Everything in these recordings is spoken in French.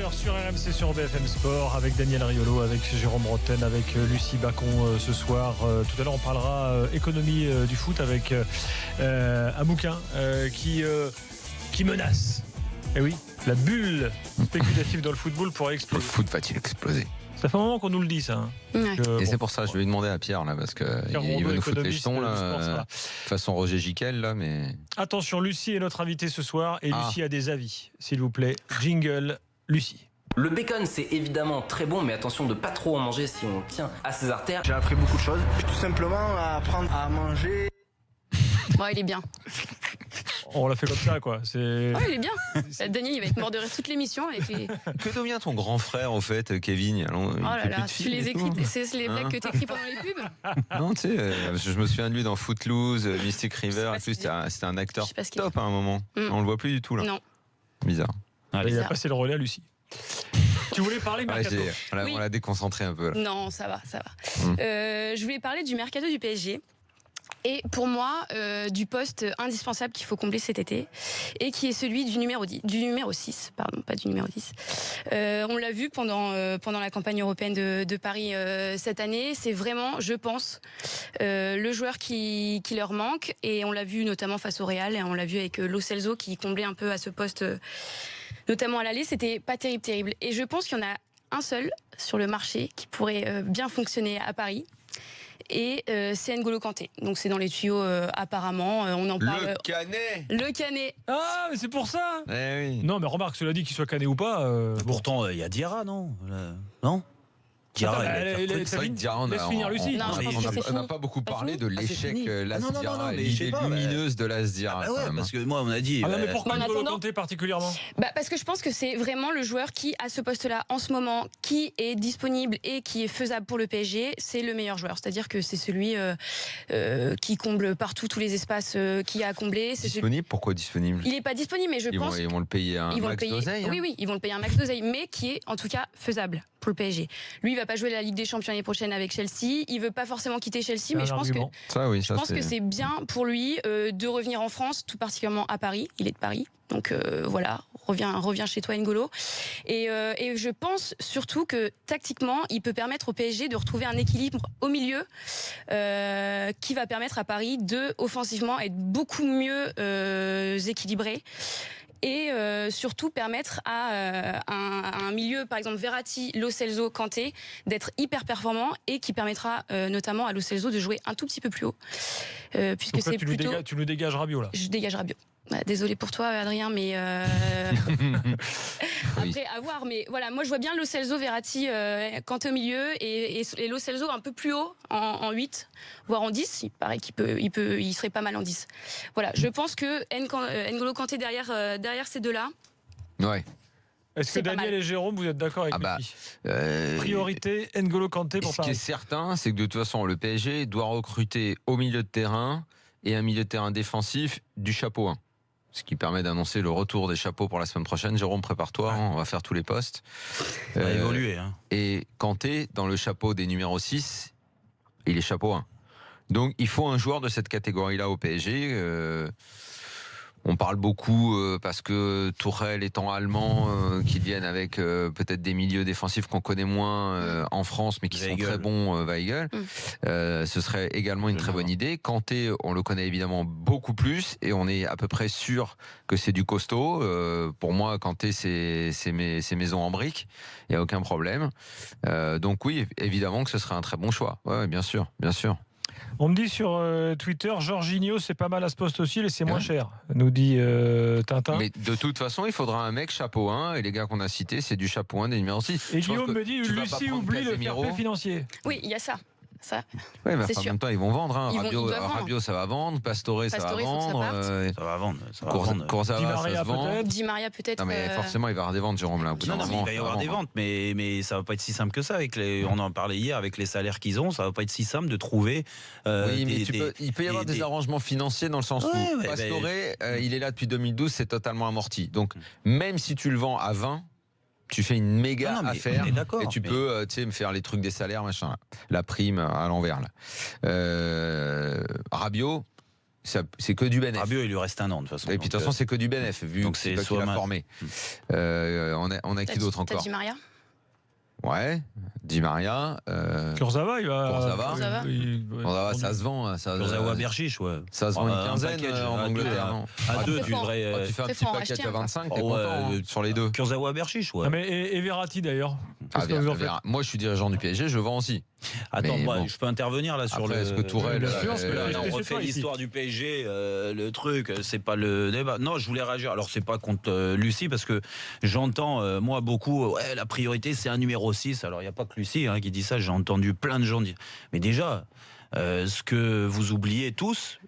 Warriors sur RMC, sur BFM Sport, avec Daniel Riolo, avec Jérôme Rotten, avec Lucie Bacon ce soir. Tout à l'heure, on parlera économie du foot avec un bouquin qui menace. Et oui, la bulle spéculative dans le football pourrait exploser. Le foot va-t-il exploser? Ça fait un moment qu'on nous le dit, ça. Ouais. Et c'est pour ça, je vais lui demander à Pierre, là, parce qu'il veut nous foutre les jetons, là, façon Roger Giquel, là, mais... Attention, Lucie est notre invitée ce soir, et Lucie a des avis. S'il vous plaît, jingle, Lucie. Le bacon, c'est évidemment très bon, mais attention de ne pas trop en manger si on tient à ses artères. J'ai appris beaucoup de choses. Tout simplement apprendre à manger. Bon, il est bien. On l'a fait comme ça, quoi. C'est... Oh, il est bien. Daniel, il va être mort de rire toute l'émission. Avec les... Que devient ton grand frère, au fait, Kevin? Oh là là, tu les écris, c'est les blagues que tu écris pendant les pubs? Non, tu sais, je me souviens de lui dans Footloose, Mystic River. En plus, c'était un acteur top à un moment. On le voit plus du tout, là. Non. Bizarre. Il a passé le relais à Lucie. Tu voulais parler mercato? On l'a déconcentré un peu, là. Non, ça va. Je voulais parler du mercato du PSG. Et pour moi, du poste indispensable qu'il faut combler cet été, et qui est celui du numéro 6, pardon, pas du numéro 10. On l'a vu pendant la campagne européenne de Paris cette année, c'est vraiment, je pense, le joueur qui leur manque, et on l'a vu notamment face au Real, et on l'a vu avec Lo Celso qui comblait un peu à ce poste, notamment à l'aller, c'était pas terrible. Et je pense qu'il y en a un seul sur le marché qui pourrait bien fonctionner à Paris. Et c'est N'Golo Kanté. Donc c'est dans les tuyaux apparemment. On en parle. Le Canet. Ah, mais c'est pour ça. Eh oui. Non, mais remarque, cela dit qu'il soit Canet ou pas. Pourtant, il y a Diarra, non? Non. Diarra, c'est vrai que Diarra, laisse finir Lucie. On n'a pas beaucoup parlé de l'échec Las Diarra, mais l'idée lumineuse de Las Diarra. Ah ouais, parce que moi, on a dit. Ah non, mais pourquoi N'Golo Kanté particulièrement? Parce que je pense que c'est vraiment le joueur qui, à ce poste-là, en ce moment, qui est disponible et qui est faisable pour le PSG, c'est le meilleur joueur. C'est-à-dire que c'est celui qui comble partout tous les espaces qu'il y a à combler. Disponible? Pourquoi disponible? Il n'est pas disponible, mais je pense. Ils vont le payer un max d'oseille. Oui, ils vont le payer un max d'oseille, mais qui est en tout cas faisable pour le PSG. Lui, il va pas jouer la Ligue des Champions l'année prochaine avec Chelsea. Il veut pas forcément quitter Chelsea, mais je pense que c'est bien pour lui de revenir en France, tout particulièrement à Paris. Il est de Paris, donc voilà, reviens chez toi, N'Golo. Et je pense surtout que tactiquement, il peut permettre au PSG de retrouver un équilibre au milieu qui va permettre à Paris de offensivement être beaucoup mieux équilibré. Et surtout permettre à un milieu, par exemple Verratti, Lo Celso, Kanté, d'être hyper performant, et qui permettra notamment à Lo Celso de jouer un tout petit peu plus haut. Puisque donc là, c'est plutôt... tu nous dégages Rabiot, là. Je dégage Rabiot. Désolé pour toi, Adrien, mais après à voir. Mais voilà, moi je vois bien Lo Celso, Verratti, Kanté au milieu, et Lo Celso un peu plus haut en 8, voire en 10. Il paraît il serait pas mal en 10. Voilà, je pense que N'Golo Kanté derrière ces deux-là. Ouais. Est-ce que Daniel et Jérôme, vous êtes d'accord avec Lucie? Priorité N'Golo Kanté pour Paris. Ce qui est certain, c'est que de toute façon, le PSG doit recruter au milieu de terrain et un milieu de terrain défensif du chapeau 1. Ce qui permet d'annoncer le retour des chapeaux pour la semaine prochaine. Jérôme, prépare-toi, on va faire tous les postes. On va évoluer. Et Kanté, dans le chapeau des numéros 6, il est chapeau 1. Donc il faut un joueur de cette catégorie-là au PSG. On parle beaucoup parce que Tourelle étant allemand, qu'ils viennent avec peut-être des milieux défensifs qu'on connaît moins en France, mais qui sont très bons, Weigl. Ce serait également une très bonne idée. Kanté, on le connaît évidemment beaucoup plus, et on est à peu près sûr que c'est du costaud. Pour moi, Kanté, c'est maison en briques. Il n'y a aucun problème. Donc oui, évidemment que ce serait un très bon choix. Ouais, bien sûr, bien sûr. On me dit sur Twitter, Jorginho, c'est pas mal à ce poste aussi, et c'est moins cher, nous dit Tintin. Mais de toute façon, il faudra un mec chapeau 1, et les gars qu'on a cités, c'est du chapeau 1 des numéros 6. Et Guillaume me dit, Lucie oublie le fair play financier. Oui, il y a ça. Ça, ouais, mais en même temps, ils vont vendre. Rabiot, ça va vendre. Pastore, ça va vendre. Ça va vendre. Kurzawa, ça se vend. Di Maria, peut-être. Non, mais forcément, il va y avoir des ventes, Jérôme. Là, non, mais il va y avoir des ventes, mais ça va pas être si simple que ça. On en parlait hier avec les salaires qu'ils ont. Ça va pas être si simple de trouver. Oui, mais il peut y avoir des arrangements financiers dans le sens où Pastore, il est là depuis 2012, c'est totalement amorti. Donc, même si tu le vends à 20, tu fais une méga affaire et tu peux me faire les trucs des salaires, machin, la prime à l'envers. Rabiot, c'est que du bénéf. Rabiot, il lui reste 1 an de toute façon. Et puis de toute façon, c'est que du bénéf, vu donc que c'est qu'il a formé. On a qui d'autre encore? Di Maria. Ouais, Di Maria. Kurzawa, il va. Kurzawa, ça se vend. Kurzawa, Berchiche, ouais. Ça se vend une quinzaine en Angleterre. À 2, tu devrais. Tu fais un petit package à 25, t'es content sur les deux. Kurzawa, Berchiche, ouais. Et Verratti d'ailleurs. Moi, je suis dirigeant du PSG, je vends aussi. Attends, je peux intervenir là sur est-ce que Tourelle. On refait l'histoire du PSG, le truc, c'est pas le débat. Non, je voulais réagir. Alors, c'est pas contre Lucie, parce que j'entends, moi, beaucoup, la priorité, c'est un numéro 6. Alors, il n'y a pas que Lucie qui dit ça, j'ai entendu plein de gens dire. Mais déjà, ce que vous oubliez tous,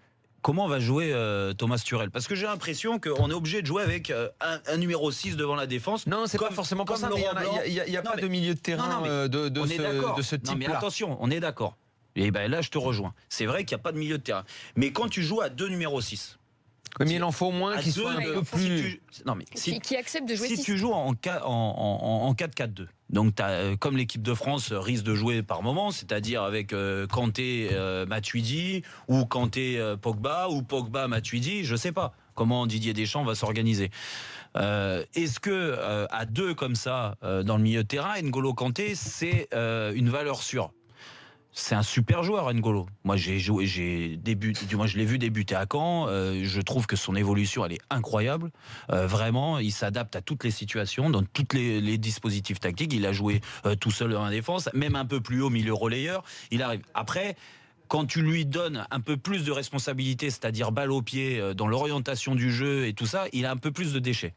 comment va jouer Thomas Tuchel? Parce que j'ai l'impression qu'on est obligé de jouer avec un numéro 6 devant la défense. Non, c'est pas forcément pour ça. Il n'y a pas de milieu de terrain de ce type-là. Mais attention, on est d'accord. Et ben là, je te rejoins. C'est vrai qu'il n'y a pas de milieu de terrain. Mais quand tu joues à 2 numéros 6... Mais il en faut au moins qui soit un peu plus... Qui accepte de jouer 6. Si tu joues en 4-4-2, donc comme l'équipe de France risque de jouer par moment, c'est-à-dire avec Kanté, Matuidi, ou Kanté, Pogba, ou Pogba, Matuidi, je sais pas comment Didier Deschamps va s'organiser. Est-ce que à 2 comme ça dans le milieu de terrain, N'Golo Kanté, c'est une valeur sûre? C'est un super joueur, N'Golo. Moi, je l'ai vu débuter à Caen. Je trouve que son évolution, elle est incroyable. Vraiment, il s'adapte à toutes les situations, dans tous les dispositifs tactiques. Il a joué tout seul dans la défense, même un peu plus haut, milieu relayeur. Il arrive. Après, quand tu lui donnes un peu plus de responsabilité, c'est-à-dire balle au pied, dans l'orientation du jeu et tout ça, il a un peu plus de déchets.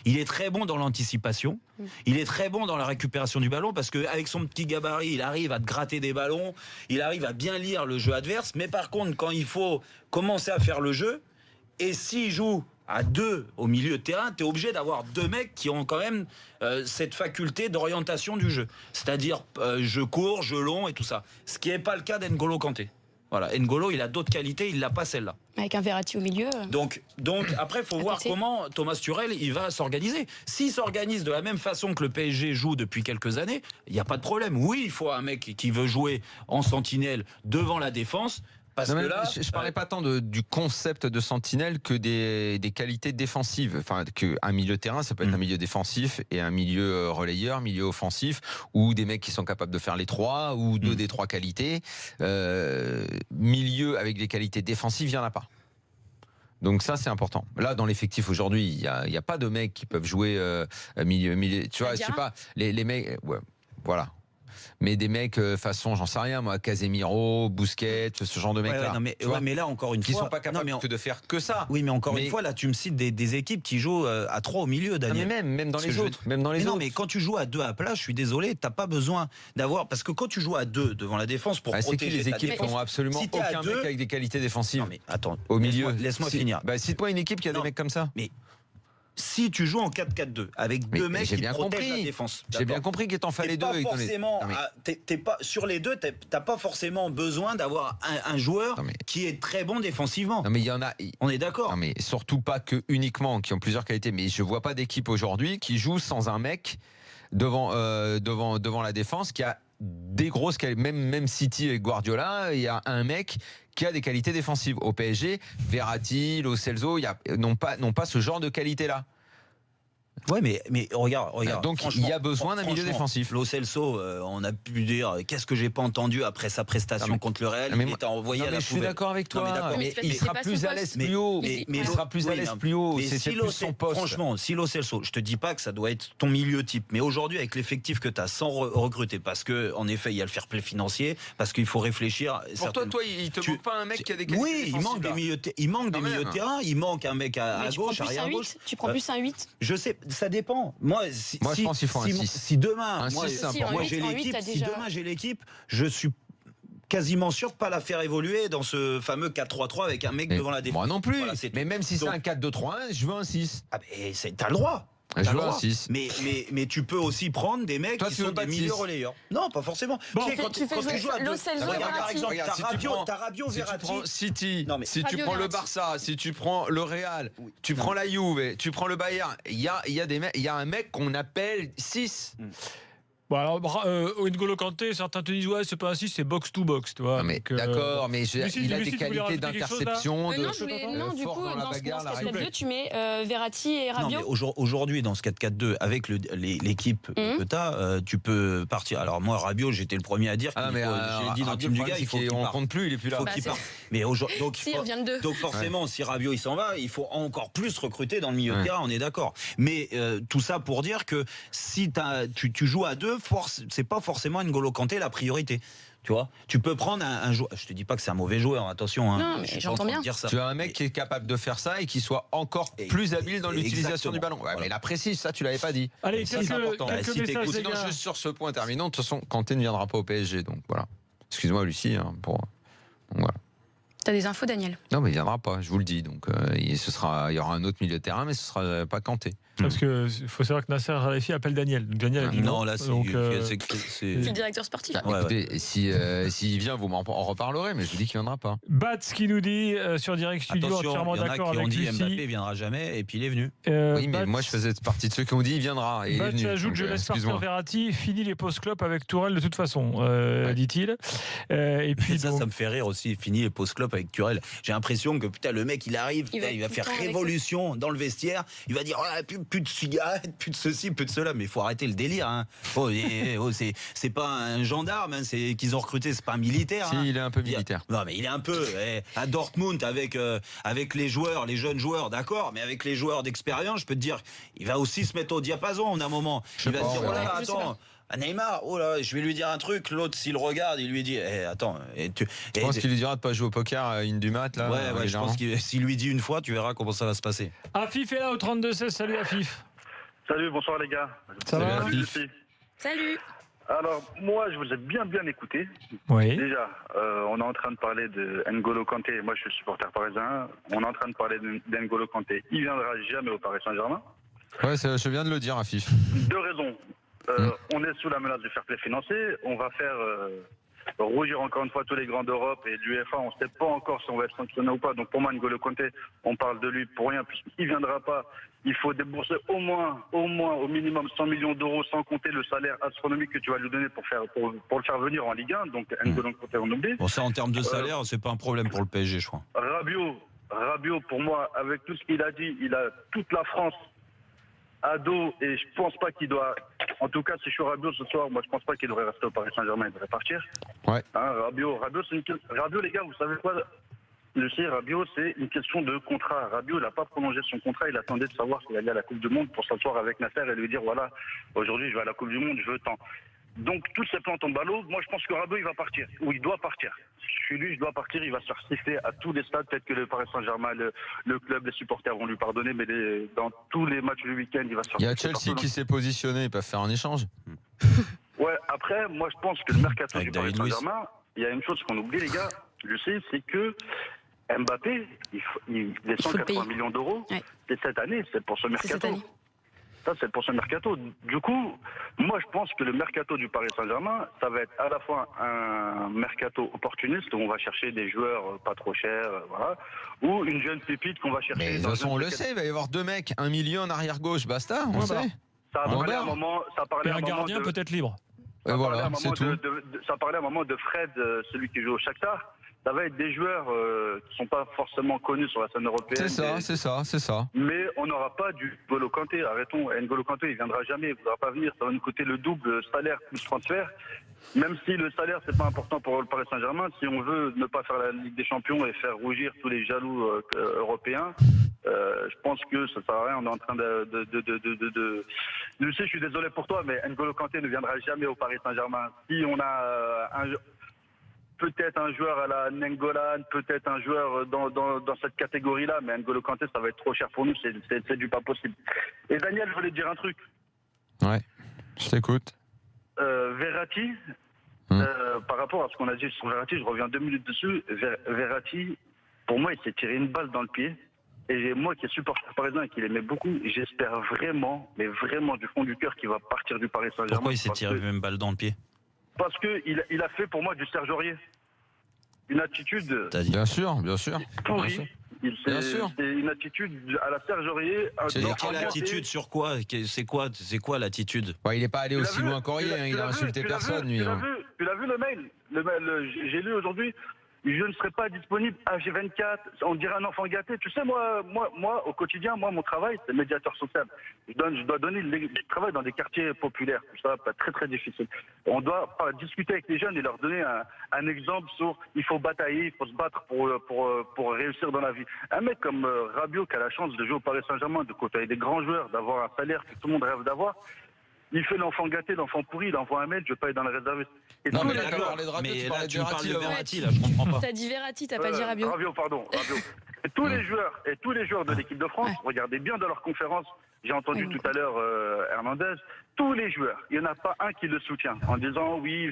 Il est très bon dans l'anticipation, il est très bon dans la récupération du ballon, parce qu'avec son petit gabarit, il arrive à te gratter des ballons, il arrive à bien lire le jeu adverse, mais par contre, quand il faut commencer à faire le jeu, et s'il joue à 2 au milieu de terrain, tu es obligé d'avoir 2 mecs qui ont quand même cette faculté d'orientation du jeu. C'est-à-dire, je cours, je long et tout ça. Ce qui n'est pas le cas d'N'Golo Kanté. Voilà, N'Golo, il a d'autres qualités, il n'a pas celle-là. Avec un Verratti au milieu. Donc après, il faut voir comment Thomas Tuchel il va s'organiser. S'il s'organise de la même façon que le PSG joue depuis quelques années, il n'y a pas de problème. Oui, il faut un mec qui veut jouer en sentinelle devant la défense. Parce que là, je parlais pas tant du concept de sentinelle que des qualités défensives. Enfin, qu'un milieu de terrain, ça peut être un milieu défensif et un milieu relayeur, milieu offensif, ou des mecs qui sont capables de faire les 3, ou 2 des 3 qualités. Milieu avec des qualités défensives, il n'y en a pas. Donc ça, c'est important. Là, dans l'effectif aujourd'hui, il y a pas de mecs qui peuvent jouer milieu. Tu vois, je sais pas, les mecs, ouais, voilà. Mais des mecs façon, j'en sais rien moi, Casemiro, Busquets, ce genre de mecs là. Mais là encore une fois, qui sont pas capables de faire que ça. Oui, mais encore une fois, là tu me cites des équipes qui jouent à 3 au milieu, Daniel. Non, mais même dans les autres, Non, mais quand tu joues à 2 à plat, je suis désolé, t'as pas besoin d'avoir, parce que quand tu joues à 2 devant la défense pour protéger, c'est qui les équipes qui ont absolument aucun mec avec des qualités défensives. Non mais attends, au milieu, laisse-moi finir. Cite-moi une équipe qui a des mecs comme ça. Mais si tu joues en 4-4-2 avec 2 mecs qui protègent la défense, j'ai bien compris qu'il t'en fallait 2. T'es pas sur les 2, t'as pas forcément besoin d'avoir un joueur qui est très bon défensivement. Non mais il y en a. On est d'accord. Non mais surtout pas que uniquement qui ont plusieurs qualités. Mais je vois pas d'équipe aujourd'hui qui joue sans un mec devant la défense qui a des grosses qualités. Même City avec Guardiola, il y a un mec qui a des qualités défensives. Au PSG, Verratti, Lo Celso, n'ont pas ce genre de qualité-là. Ouais, mais regarde. Donc il y a besoin d'un milieu défensif. Lo Celso, on a pu dire qu'est-ce que j'ai pas entendu après sa prestation contre le Real. Il était envoyé à la poubelle. Je suis d'accord avec toi. Mais il sera plus à l'aise plus haut. Il sera plus à l'aise plus haut. C'est plus son poste. Franchement, si Lo Celso, je te dis pas que ça doit être ton milieu type, mais aujourd'hui avec l'effectif que tu as sans recruter, parce que en effet il y a le fair play financier, parce qu'il faut réfléchir. Pour toi, il te manque pas un mec qui a des qualités. Oui, il manque des milieux de terrain, il manque un mec à gauche, arrière à gauche. Tu prends plus un 8. Je sais. Ça dépend. Moi, je pense qu'il faut un 6. Si demain, j'ai l'équipe, je suis quasiment sûr de pas la faire évoluer dans ce fameux 4-3-3 avec un mec devant la défense. Moi non plus. Voilà, mais même si c'est un 4-2-3-1, je veux un 6. Ah mais t'as le droit. Je veux un 6. Mais tu peux aussi prendre des mecs qui sont des milieux relayeurs. Non, pas forcément. Bon, quand tu joues à 2, par exemple, t'as Rabiot, si Verratti. tu prends City, si tu prends le Barça, si tu prends le Real, tu prends la Juve, tu prends le Bayern, il y a un mec qu'on appelle 6. Bon alors N'Golo Kanté, certains te disent ouais c'est pas ainsi, c'est box to box, tu vois. Mais donc, d'accord, mais il a Lucie, des qualités d'interception, non, du coup, dans ce 4-4-2, tu mets Verratti et Rabiot. Non, mais aujourd'hui, dans ce 4-4-2, avec l'équipe que tu as, tu peux partir. Alors moi, Rabiot, j'étais le premier à dire j'ai dit dans le team du gars, il faut qu'il parte. On compte plus, il est plus là. Mais donc forcément, si Rabiot il s'en va, il faut encore plus recruter dans le milieu de terrain, on est d'accord. Mais tout ça pour dire que si tu joues à deux, c'est pas forcément N'Golo Kanté la priorité. Tu vois, tu peux prendre un joueur. Je te dis pas que c'est un mauvais joueur, attention. Non, mais j'entends bien. Tu as un mec qui est capable de faire ça et qui soit encore plus habile dans l'utilisation du ballon. Ouais, voilà. Mais la précise, ça tu l'avais pas dit. Allez, ça, c'est important. Quelques messages, sinon, juste sur ce point terminant, de toute façon, Kanté ne viendra pas au PSG, donc voilà. Excuse-moi, Lucie, donc voilà. T'as des infos, Daniel? Non, mais il viendra pas, je vous le dis. Donc il y aura un autre milieu de terrain, mais ce sera pas Kanté. Parce que faut savoir que Nasser Khelaïfi appelle Daniel. Donc Daniel a dit non, là c'est le directeur sportif. Écoutez, s'il vient, vous m'en reparlerez, mais je vous dis qu'il viendra pas. Bats qui nous dit sur Direct Studio, entièrement d'accord avec Lucie. Mbappé viendra jamais, et puis il est venu. Oui, mais moi je faisais partie de ceux qui ont dit il viendra. Et Bats ajoute, je laisse partir Verratti, fini les post-clubs avec Tourelle de toute façon, dit-il. Et puis ça me fait rire aussi, fini les post-clubs avec Tourelle. J'ai l'impression que putain le mec il arrive, il va faire révolution dans le vestiaire, il va dire plus de cigarettes, plus de ceci, plus de cela, mais il faut arrêter le délire. Hein. C'est pas un gendarme, hein, c'est qu'ils ont recruté, c'est pas un militaire. Si, il est un peu militaire. Non, mais il est un peu à Dortmund avec les joueurs, les jeunes joueurs, d'accord, mais avec les joueurs d'expérience, je peux te dire, il va aussi se mettre au diapason à un moment. Il va se dire, oh là, attends. Neymar, oh là, je vais lui dire un truc. L'autre, s'il regarde, il lui dit attends. Je pense qu'il lui dira de pas jouer au poker à Indumat là. Ouais, je pense que s'il lui dit une fois, tu verras comment ça va se passer. Afif est là au 32-16. Salut Afif. Salut, bonsoir les gars. Ça va Afif. Salut. Alors, moi, je vous ai bien écouté. Oui. Déjà, on est en train de parler de N'Golo Kanté. Moi, je suis supporter parisien. On est en train de parler d'N'Golo Kanté. Il viendra jamais au Paris Saint-Germain. Ouais, je viens de le dire, Afif. Deux raisons. On est sous la menace du fair play financier. On va faire rougir encore une fois tous les grands d'Europe et de l'UEFA. On ne sait pas encore si on va être sanctionné ou pas. Donc pour moi, N'Golo Kanté, on parle de lui pour rien puisqu'il ne viendra pas. Il faut débourser au moins, au minimum 100 millions d'euros sans compter le salaire astronomique que tu vas lui donner pour le faire venir en Ligue 1. Donc N'Golo Kanté, on oublie. Bon, ça en termes de salaire, c'est pas un problème pour le PSG, je crois. Rabiot, pour moi, avec tout ce qu'il a dit, il a toute la France à dos et je pense pas qu'il doit. En tout cas, si je suis Rabiot ce soir, moi je pense pas qu'il devrait rester au Paris Saint-Germain, il devrait partir. Ouais. Rabiot, Rabiot, les gars, vous savez quoi? Rabiot, c'est une question de contrat. Rabiot, il n'a pas prolongé son contrat, il attendait de savoir s'il allait à la Coupe du Monde pour s'asseoir avec Nasser et lui dire voilà, aujourd'hui je vais à la Coupe du Monde, je veux tant. Donc toutes ces plans tombent à l'eau. Moi je pense que Rabiot il va partir, ou il doit partir. Je suis lui, je dois partir, il va se faire siffler à tous les stades. Peut-être que le Paris Saint-Germain, le club, les supporters vont lui pardonner, mais dans tous les matchs du week-end, il va se faire siffler. Il y a Chelsea qui s'est positionné, ils peuvent faire un échange. Ouais, après, moi je pense que le mercato du Paris Saint-Germain, il y a une chose qu'on oublie les gars, je sais, c'est que Mbappé, les 180 millions d'euros, c'est cette année, c'est pour ce mercato. Ça, c'est pour ce mercato. Du coup, moi, je pense que le mercato du Paris Saint-Germain, ça va être à la fois un mercato opportuniste, où on va chercher des joueurs pas trop chers, voilà, ou une jeune pépite qu'on va chercher. Mais de toute façon, on le sait, il va y avoir deux mecs, 1 million en arrière-gauche, basta, on le sait. Ça a parlé à un moment, et un gardien peut-être libre. Voilà, c'est tout. Ça parlait à un moment de Fred, celui qui joue au Shakhtar. Ça va être des joueurs qui ne sont pas forcément connus sur la scène européenne. C'est ça. Mais on n'aura pas du N'Golo Kanté. Arrêtons, N'Golo Kanté, il ne viendra jamais, il ne voudra pas venir. Ça va nous coûter le double salaire plus transfert. Même si le salaire, c'est pas important pour le Paris Saint-Germain, si on veut ne pas faire la Ligue des Champions et faire rougir tous les jaloux européens, je pense que ça ne sert à rien. On est en train Je sais, je suis désolé pour toi, mais N'Golo Kanté ne viendra jamais au Paris Saint-Germain. Si on a peut-être un joueur à la Nengolan, peut-être un joueur dans cette catégorie-là, mais N'Golo Kanté, ça va être trop cher pour nous, c'est du pas possible. Et Daniel, je voulais te dire un truc. Ouais, je t'écoute. Verratti, par rapport à ce qu'on a dit sur Verratti, je reviens 2 minutes dessus. Verratti, pour moi, il s'est tiré une balle dans le pied. Et moi qui est supporter parisien et qui l'aimait beaucoup, j'espère vraiment, mais vraiment du fond du cœur qu'il va partir du Paris Saint-Germain. Pourquoi il s'est tiré une balle dans le pied? Parce qu'il a fait pour moi du Serge Aurier. Une attitude bien sûr. pourrie. C'est une attitude à la Serge Aurier. Quelle attitude sur quoi? C'est quoi l'attitude? Il n'est pas allé aussi loin qu'Aurier, il a insulté personne. Tu l'as vu le mail, j'ai lu aujourd'hui. Je ne serai pas disponible à G24. On dirait un enfant gâté. Tu sais, moi, au quotidien, mon travail, c'est médiateur social. Je dois donner du travail dans des quartiers populaires. Ça va pas très, très difficile. On doit discuter avec les jeunes et leur donner un exemple sur il faut batailler, il faut se battre pour réussir dans la vie. Un mec comme Rabiot, qui a la chance de jouer au Paris Saint-Germain, de côtoyer des grands joueurs, d'avoir un salaire que tout le monde rêve d'avoir, il fait l'enfant gâté, l'enfant pourri, il envoie un mail, je vais pas aller dans le réserviste. Non, mais d'accord, mais là, tu parles de Verratti, là, je comprends pas. T'as dit Verratti, t'as pas dit Rabiot. Rabiot, pardon. Et tous les joueurs de l'équipe de France, regardez bien dans leur conférence, j'ai entendu tout à l'heure Hernandez, tous les joueurs, il n'y en a pas un qui le soutient, en disant oui,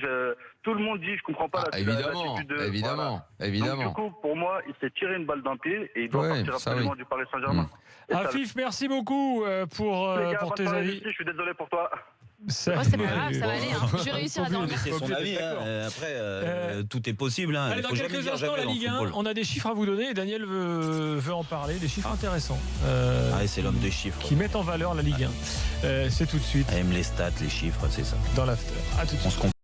tout le monde dit, je comprends pas l'attitude de... Évidemment. Donc, du coup, pour moi, il s'est tiré une balle dans le pied et il doit partir absolument du Paris Saint-Germain. Afif, merci beaucoup pour tes avis. Je suis désolé pour toi. C'est pas grave, ça va aller. Je vais réussir à dormir. C'est son avis. Après, tout est possible. Allez, dans quelques instants, la Ligue 1, on a des chiffres à vous donner et Daniel veut en parler, des chiffres intéressants. C'est l'homme des chiffres. Qui mettent en valeur la Ligue 1. C'est tout de suite. Elle aime les stats, les chiffres, c'est ça. Dans l'after. À tout de suite.